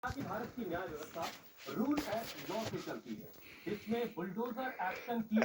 कि भारत की न्याय व्यवस्था रूल एंड लॉ से चलती है। इसमें बुलडोजर एक्शन की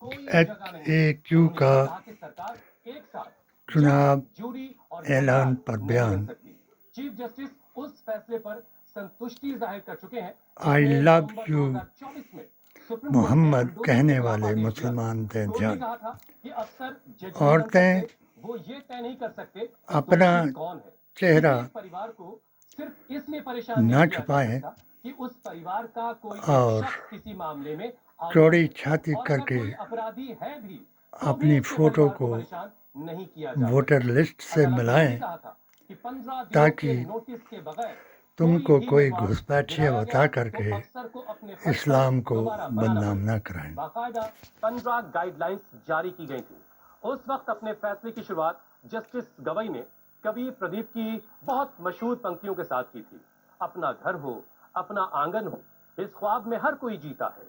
कोई जगह नहीं है। FAQ उन्होंने का ये कहा कि सरकार एक साथ चुनाव जज, जूरी और ऐलान फरियाद पर नहीं बयान। बन सकती। चीफ जस्टिस उस फैसले पर संतुष्टि जाहिर कर चुके हैं आई जिसमें लव नवंबर यू 2024 में सुप्रीम कोर्ट ने मोहम्मद बुलडोजर के कहने खिलाफ वाले आदेश दिया था। मुसलमान दें कोर्ट ने ध्यान। कहा था कि अफसर जज नहीं बन औरतें सकते, वो ये तय नहीं कर सकते कि अपना दोषी कौन है। चेहरा किसी एक परिवार को सिर्फ इसलिए परेशान नहीं न किया जा छुपाएं सकता कि उस परिवार का कोई एक और शख्स किसी मामले में आरोपी चौड़ी है, छाती और अगर करके कोई अपराधी है भी तो भी अपनी उसके फोटो परिवार को को परेशान नहीं किया जा वोटर सकता। लिस्ट से अदालत ने यह भी मिलाएं कहा था कि 15 दिनों ताकि के नोटिस के बगैर कोई तुमको भी कोई निर्माण घुसपैठिया गिराया बता गया तो करके अफसर को अपने फर्ज पर इस्लाम को दोबारा बनाना बदनाम पड़ेगा। न कराएं। बाकायदा 15 गाइडलाइंस जारी की गई थी। उस वक्त अपने फैसले की शुरुआत जस्टिस गवई ने कवि प्रदीप की बहुत मशहूर पंक्तियों के साथ की थी। अपना घर हो, अपना आंगन हो, इस ख्वाब में हर कोई जीता है।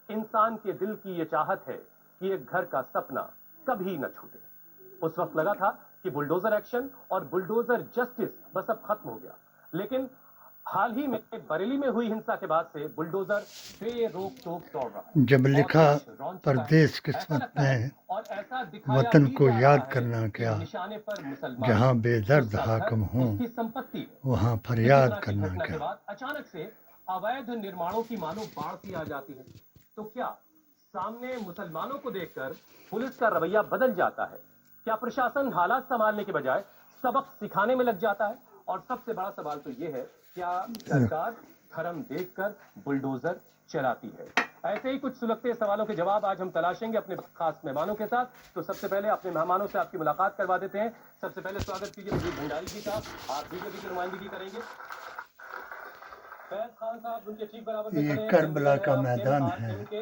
इंसान के दिल की ये चाहत है कि एक घर का सपना कभी न छूटे। उस वक्त लगा था कि बुलडोजर एक्शन और बुलडोजर जस्टिस बस अब खत्म हो गया, लेकिन हाल ही में बरेली में हुई हिंसा के बाद से बुलडोजर बेरोक टोक दौड़ रहा है। जब लिखा बहुत कुछ रौन चुका है, परदेश ऐसा किस्मत लगता है, में और ऐसा दिखाया वतन भी को जा रहा याद है करना कि क्या, निशाने पर मुसलमान जहाँ है, बेदर्द उसका घर हाकम हो उसकी संपत्ति है। वहाँ इसी फरियाद तरह की करना घटना के क्या। बाद अचानक से अवैध निर्माणों की मानो बाढ़ सी आ जाती है। तो क्या सामने मुसलमानों को देखकर पुलिस का रवैया बदल जाता है? क्या प्रशासन हालात संभालने के बजाय सबक सिखाने में लग जाता है? और सबसे बड़ा सवाल तो यह है, क्या सरकार धर्म देखकर बुलडोजर चलाती है? ऐसे ही कुछ सुलगते सवालों के जवाब आज हम तलाशेंगे अपने खास मेहमानों के साथ। तो सबसे पहले अपने मेहमानों से आपकी मुलाकात करवा देते हैं। सबसे पहले स्वागत कीजिए मजीद भंडारी जी का। आप बीजेपी की नुमाइंदगी करेंगे। फैज खान साहब उनके ठीक बराबर में ये खड़े हैं, करबला चेयरमैन है का आप मैदान है। MRM के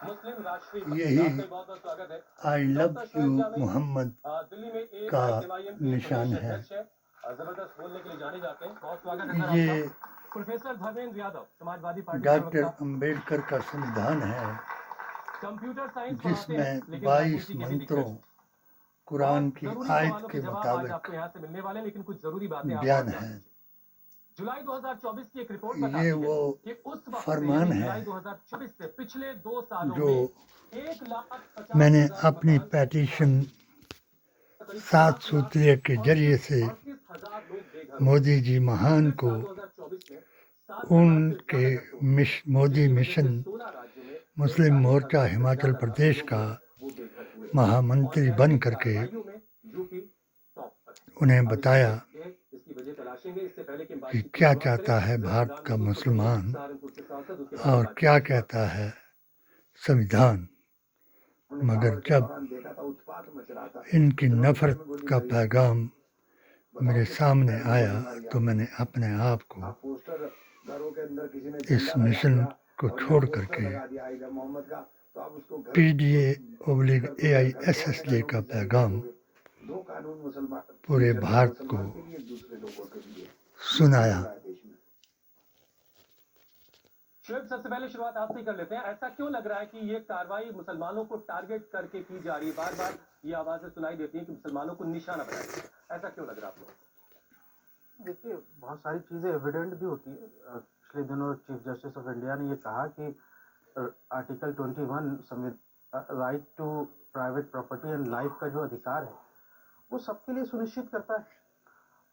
मुस्लिम राष्ट्रीय पार्टी। यही आपका बहुत बहुत स्वागत है। I love doctor you Shoaib Javed Mohammad Delhi में का AIMIM के निशान प्रदेश है। अध्यक्ष है, जबरदस्त बोलने के लिए जाने जाते हैं। बहुत स्वागत है सर ये आपका। प्रोफेसर धर्मेंद्र यादव समाजवादी पार्टी के डॉक्टर प्रवक्ता। अंबेडकर का संविधान है कंप्यूटर साइंस पढ़ाते हैं जिसमें लेकिन 22 राजनीति के भी मंत्रों दिग्गज। कुरान बहुत की जरूरी आयत सवालों के के जवाब आज मुताबिक आपको यहाँ से मिलने वाले, लेकिन कुछ जरूरी बातें आप बयान और जान है। लीजिए। जुलाई 2024 की एक रिपोर्ट ये बताती है वो कि उस वक्त से फरमान यानी है जुलाई 2024 से पिछले 2 सालों जो में 1,50,000 मैंने अपनी मकान पेटिशन करीब 7 7 लाख सूत्रीय के जरिए से 38,000 लोग बेघर हुए। मोदी जी महान पिछले को साल 2024 में 7 लाख से उनके ज्यादा घर तोड़े, मोदी जिसकी वजह मिशन से 16 राज्यों में मुस्लिम 45,000 मोर्चा से हिमाचल ज्यादा प्रदेश लोग का जो है वो बेघर हुए। और महामंत्री ऐसी बन करके कार्रवाइयों में यूपी टॉप पर है। उन्हें अब बताया इसकी वजह तलाशेंगे। इससे पहले कि हम कि बातचीत की क्या शुरुआत चाहता करें, है जरा भारत इमरान का मसूद को सुनिए, मुसलमान सहारनपुर से सांसद, उसके बाद और बातचीत क्या की शुरुआत कहता है संविधान। मगर जब इनकी नफरत का पैगाम मेरे सामने आया तो मैंने अपने आप को इस मिशन को छोड़ करके PDA/AISSJ का पैगाम पूरे भारत को सुनाया। शुएब, सबसे पहले शुरुआत आपसे ही कर लेते हैं। ऐसा क्यों लग रहा है कि ये कार्रवाई मुसलमानों को टारगेट करके की जा रही है? बार बार ये आवाजें सुनाई देती हैं कि मुसलमानों को निशाना बनाया जा रहा है। ऐसा क्यों लग रहा है आप लोगों को? देखिए, बहुत सारी चीज़ें एविडेंट भी होती है। पिछले दिनों चीफ जस्टिस ऑफ इंडिया ने ये कहा कि article 21 right to private property and life का जो अधिकार है वो सबके लिए सुनिश्चित करता है।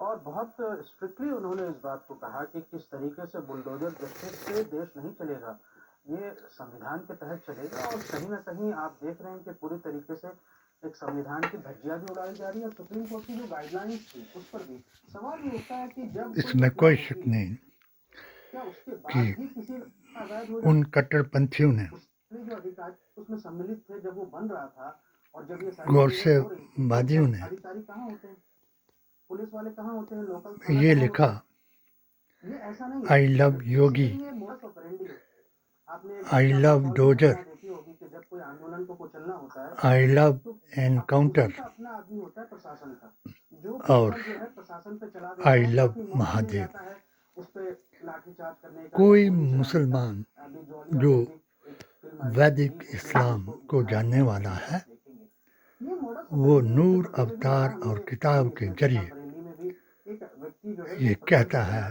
और बहुत स्ट्रिक्टली उन्होंने इस बात को कहा कि किस तरीके से बुलडोजर जस्टिस से देश नहीं चलेगा, ये संविधान के तहत चलेगा। और कहीं ना कहीं आप देख रहे हैं कि पूरी तरीके से एक संविधान की धज्जियां भी उड़ाई जा रही है। और सुप्रीम कोर्ट की जो गाइडलाइंस थी उस पर भी सवाल ये उठता है कि जब इसमें कोई शक नहीं क्या उसके बाद कि भी किसी अवैध हो उन कट्टरपंथियों ने जो अधिकारी उसमें सम्मिलित थे जब वो बन रहा था, और जब ये गोरसेवादियों ने अधिकारी कहाँ होते हैं, पुलिस वाले कहाँ होते हैं, लोकल ये लिखा ये ऐसा नहीं I love Yogi, I love dozer, देखी होगी कि जब कोई आंदोलन को कुचलना होता है आई लव तो एनकाउंटर अपना आदमी होता है प्रशासन का, जो और जो है प्रशासन पे चला देता आई है, लव काफी मौका मिल महादेव। जाता है उस पे लाठीचार्ज करने का। कोई मुसलमान जो वैदिक इस्लाम को जानने वाला है वो नूर अवतार और किताब के जरिए ये कहता है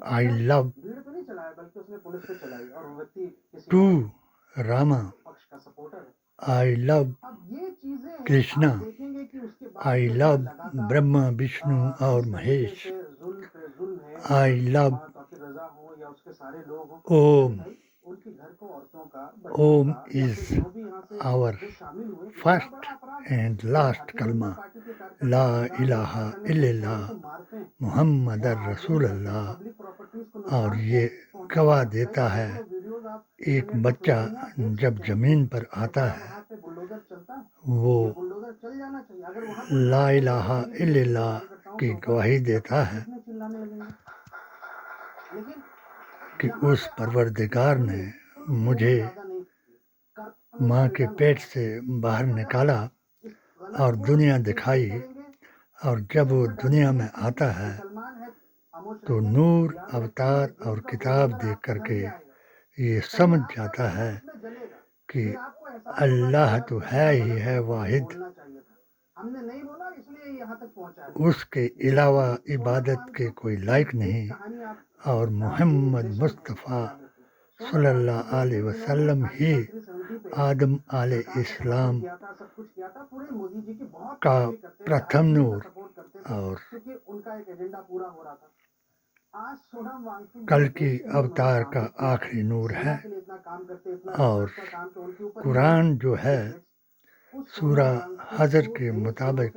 I love भीड़ पे नहीं चलाया बल्कि उसने पुलिस पे चलाई और वो व्यक्ति किसी to और Rama. पक्ष का सपोर्टर है। I love अब ये चीजें कृष्णा. आप देखेंगे कि उसके बाद I जो है love लगातार ब्रह्मा विष्णु और इस तरीके महेश. से जुल्म पे जुल्म है। I love माँ ताकि रजा हो या उसके सारे लोग हों, Om. भाई उनके घर को औरतों का बच्चों Om का या is फिर जो भी यहाँ से our जो शामिल हुए इतना first बड़ा अपराध है। and ये last Bharatiya Janata kalma. Party के कार्यकर्ता La सरदार ilaha वल्लभ भाई पटेल illallah को मारते हैं मुहम्मदर और रसूल आगजनी करते हैं, अल्लाह. पब्लिक प्रॉपर्टीज को और नुकसान ये पहुंचाते गवाह हैं। कई देता है सैकड़ों वीडियोज आप एक इंटरनेट पे बच्चा खोजेंगे, आप देख जब सकते हैं जमीन पर कि आता क्या है वहाँ पे बुलडोजर चलता है। वो ये बुलडोजर चल जाना चाहिए। अगर वहाँ कोई ला लाश इलाहा मिली तो इल्लल्लाह कार्यकर्ताओं की के ऊपर गवाही देता है कितने चिल्लाने लगेंगे। लेकिन कि यहाँ उस पे आप परवरदिगार ने बिल्कुल मुझे इरादा नहीं कर माँ के पेट से बाहर निकाला और दुनिया दिखाई, और जब वो दुनिया में आता है तो नूर अवतार और किताब देख करके ये समझ जाता है कि अल्लाह तो है ही है वाहिद, हमने नहीं बोला इसलिए यहाँ तक पहुँचा है। उसके अलावा इबादत के कोई लायक नहीं, और मोहम्मद मुस्तफ़ा सल्लल्लाहु अलैहि वसल्लम ही आदम अलैहिस्सलाम का प्रथम नूर और कल की अवतार का आखिरी नूर है। और कुरान जो है सूरा हजर के मुताबिक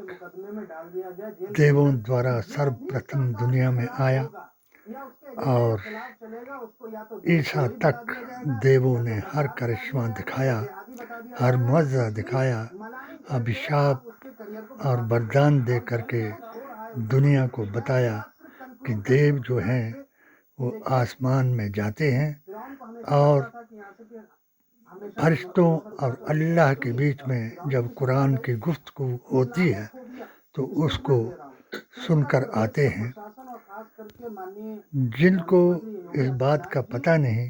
देवों द्वारा सर्वप्रथम दुनिया में आया और ईसा तक देवों ने हर करिश्मा दिखाया, हर मुआवजा दिखाया, अभिशाप और वरदान दे करके दुनिया को बताया कि देव जो हैं वो आसमान में जाते हैं और फरिश्तों और अल्लाह के बीच में जब कुरान की गुफ्तगू होती है तो उसको सुनकर आते हैं। जिनको इस बात का पता नहीं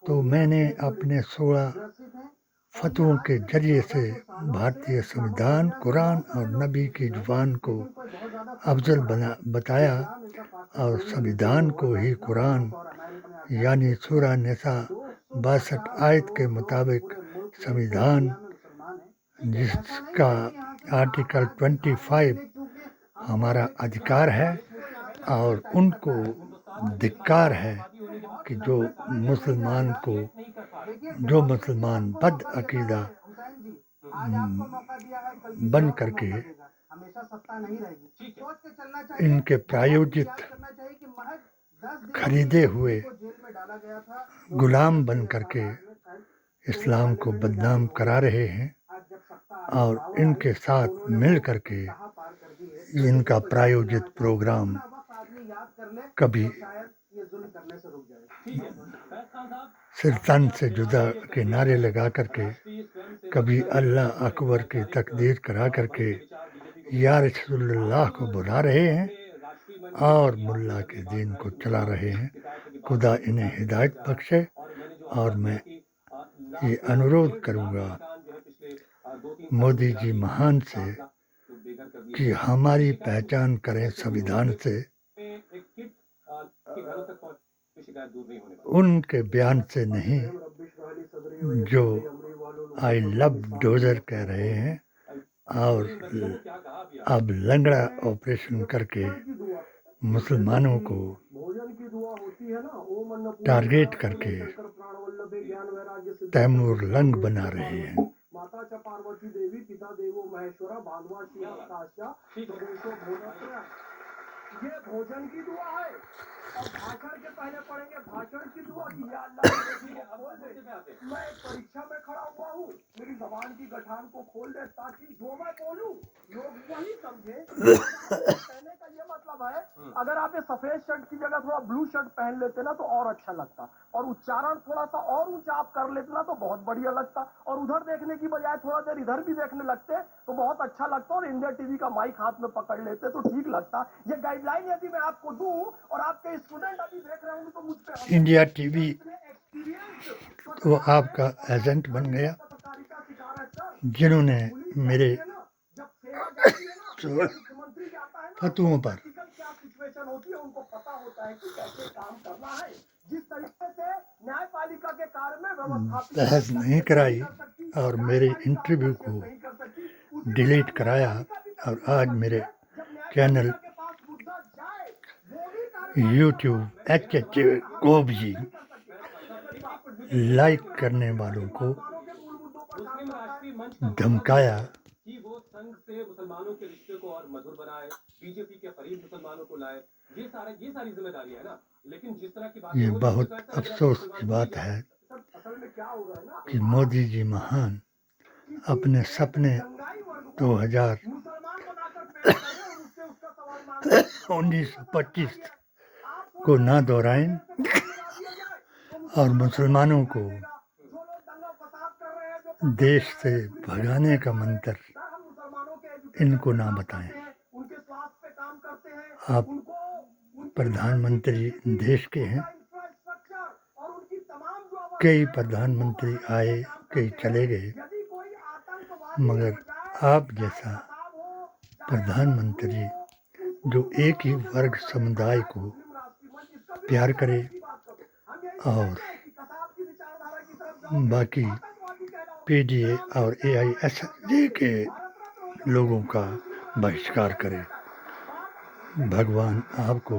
तो मैंने अपने 16 फतवों के जरिए से भारतीय संविधान, कुरान और नबी की जुबान को अफजल बताया और संविधान को ही कुरान यानी सूरा निसा 62 आयत के मुताबिक संविधान जिसका आर्टिकल 25 हमारा अधिकार है, और उनको धिक्कार है कि जो मुसलमान बद अकीदा बन करके इनके प्रायोजित खरीदे हुए गुलाम बन करके इस्लाम को बदनाम करा रहे हैं, और इनके साथ मिल करके इनका प्रायोजित प्रोग्राम कभी सिरतन से जुदा के नारे लगा करके, कभी अल्लाह अकबर की तकदीर करा करके या रसूलुल्लाह को बुला रहे हैं और मुल्ला के दीन को चला रहे हैं। खुदा इन्हें हिदायत बख्शे। और मैं ये अनुरोध करूँगा मोदी जी महान से कि हमारी पहचान करें संविधान से, उनके बयान से नहीं जो आई लव डोजर कह रहे हैं और अब लंगड़ा ऑपरेशन करके मुसलमानों को टारगेट करके तैमूर लंग बना रहे हैं। माता च पार्वती देवी पिता देवो महेश्वरा भागवा शिव आकाशा प्रदेशो भोजन। ये भोजन की दुआ है और भाषण के पहले पढ़ेंगे भाषण की दुआ की या अल्लाह खोल दे। मैं परीक्षा में खड़ा हुआ हूँ, मेरी जबान की गठान को खोल दे ताकि जो मैं बोलूँ लोग वही समझे। कहने का ये मतलब है अगर आप ये सफेद शर्ट की जगह थोड़ा ब्लू शर्ट पहन लेते ना तो और अच्छा लगता, और उच्चारण थोड़ा सा और ऊंचा आप कर लेते ना तो बहुत बढ़िया लगता, और उधर देखने की बजाय थोड़ा देर इधर भी देखने लगते तो बहुत अच्छा लगता, और इंडिया टीवी का माइक हाथ में पकड़ लेते तो ठीक लगता। ये गाइडलाइन यदि मैं आपको दूं और आपके स्टूडेंट अभी देख रहे होंगे तो मुझ पे इंडिया टीवी तो आपका एजेंट बन गया, जिन्होंने मेरे फतुओं पर है कि कैसे काम करना है। जिस तरीके से न्यायपालिका के कार्य में व्यवस्थापित बहस नहीं कराई और मेरे इंटरव्यू को नहीं कर सकती, उसी डिलीट प्रकार कराया न्यायपालिका भी और आज मेरे जब न्यायपालिका चैनल के पास मुद्दा जाए, वो भी कार्यपालिका यूट्यूब एच को भी लाइक करने वालों को मुस्लिम राष्ट्रीय मंच का धमकाया कि वो संघ से मुसलमानों के रिश्ते को और मधुर बनाए, बीजेपी के करीब मुसलमानों को लाए, ये सारी जिम्मेदारी है ना। लेकिन जिस तरह की बात ये बहुत अफसोस की बात है कि मोदी जी महान अपने सपने 1925 को ना दोहराएं और मुसलमानों को देश से भगाने का मंत्र इनको ना बताएं। आप प्रधानमंत्री देश के हैं, कई प्रधानमंत्री आए, कई चले गए, मगर आप जैसा प्रधानमंत्री जो एक ही वर्ग समुदाय को प्यार करे और बाकी पीडीए और एआईएसजे के लोगों का बहिष्कार करे। भगवान आपको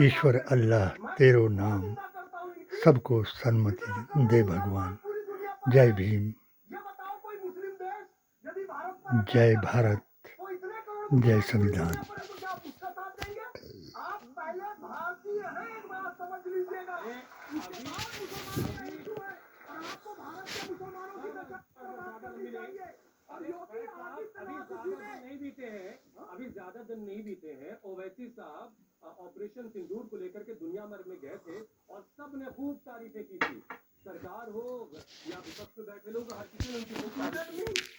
ईश्वर अल्लाह तेरो नाम सबको सन्मति दे भगवान। जय भीम, जय भारत, जय संविधान। अभी ज्यादा दिन नहीं बीते हैं, ओवैसी साहब ऑपरेशन सिंदूर को लेकर के दुनिया भर में गए थे और सबने खूब तारीफें की थी। सरकार हो या विपक्ष में बैठे लोग, हर किसी ने उनकी खूब तारीफ की।